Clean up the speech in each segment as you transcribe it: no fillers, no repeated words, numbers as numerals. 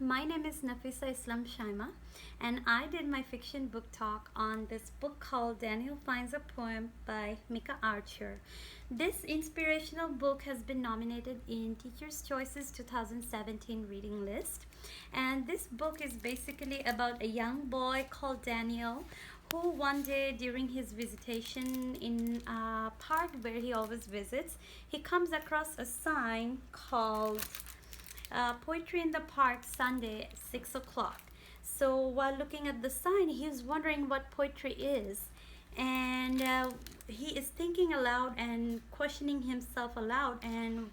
my name is Nafisa Islam Shaima, and I did my fiction book talk on this book called Daniel Finds a Poem by Micha Archer. This inspirational book has been nominated in Teacher's Choice's 2017 reading list, and this book is basically about a young boy called Daniel who one day during his visitation in a park where he always visits, he comes across a sign called Poetry in the Park Sunday at 6 o'clock. So while looking at the sign, he was wondering what poetry is. And he is thinking aloud and questioning himself aloud. And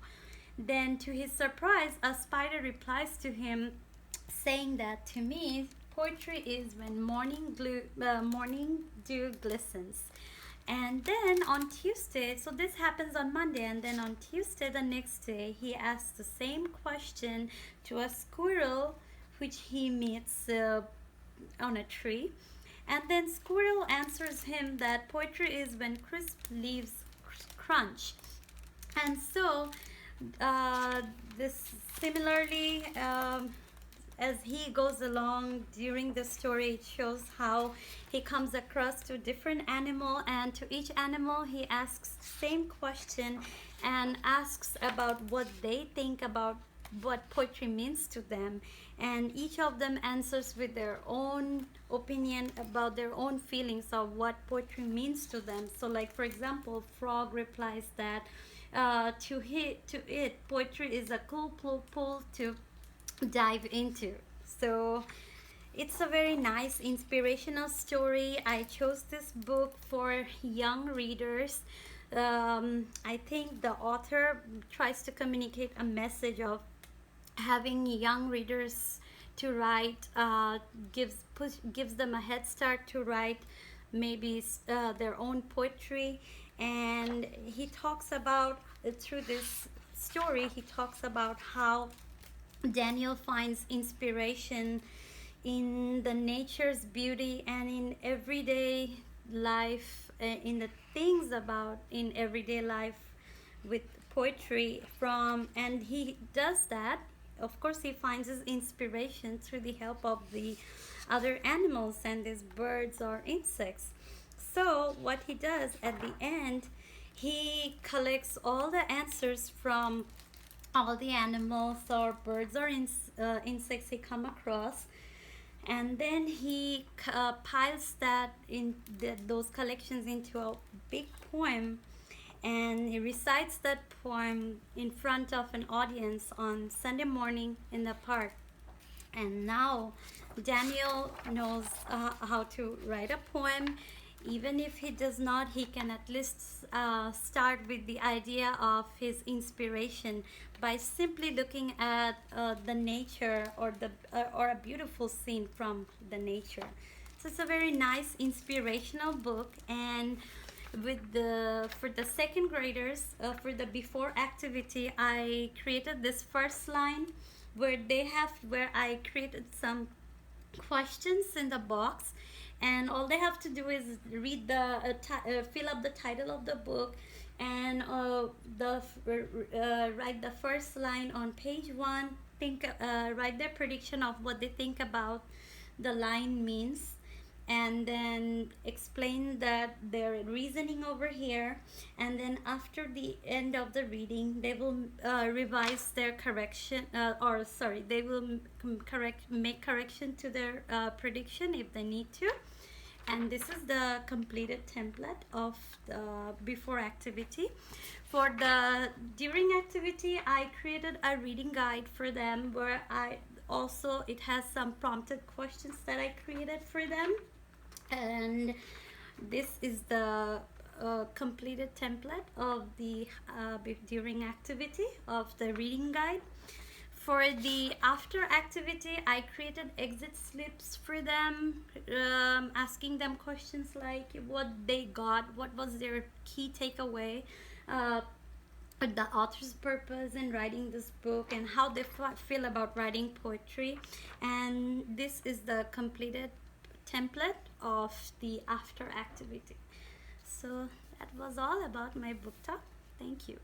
then, to his surprise, a spider replies to him saying that to me, poetry is when morning dew glistens. And then on Tuesday, so this happens on Monday, and then on Tuesday, the next day, he asks the same question to a squirrel which he meets on a tree. And then squirrel answers him that poetry is when crisp leaves crunch. And so this similarly, as he goes along during the story, it shows how he comes across to different animal, and to each animal he asks the same question and asks about what they think about what poetry means to them, and each of them answers with their own opinion about their own feelings of what poetry means to them. So like, for example, frog replies that to it poetry is a cool pool to dive into. So it's a very nice inspirational story. I chose this book for young readers. I think the author tries to communicate a message of having young readers to write, gives them a head start to write maybe their own poetry. And he talks about through this story, he talks about how Daniel finds inspiration in the nature's beauty and in everyday life, in the things about in everyday life with poetry from, and he does that. Of course, he finds his inspiration through the help of the other animals and these birds or insects. So what he does at the end, he collects all the answers from all the animals or birds or insects he come across, and then he piles that in those collections into a big poem, and he recites that poem in front of an audience on Sunday morning in the park. And now Daniel knows how to write a poem. Even if he does not, he can at least start with the idea of his inspiration by simply looking at the nature or a beautiful scene from the nature. So it's a very nice inspirational book. And for the second graders, for the before activity, I created this first line where I created some questions in the box, and all they have to do is read fill up the title of the book, and write the first line on page 1, write their prediction of what they think about the line means, and then explain that their reasoning over here. And then after the end of the reading, they will revise their correction, they will make correction to their prediction if they need to. And this is the completed template of the before activity. For the during activity, I created a reading guide for them, where it has some prompted questions that I created for them. And this is the completed template of the during activity of the reading guide. For the after activity, I created exit slips for them, asking them questions like what they got, what was their key takeaway, the author's purpose in writing this book, and how they feel about writing poetry. And this is the completed template of the after activity. So that was all about my book talk. Thank you.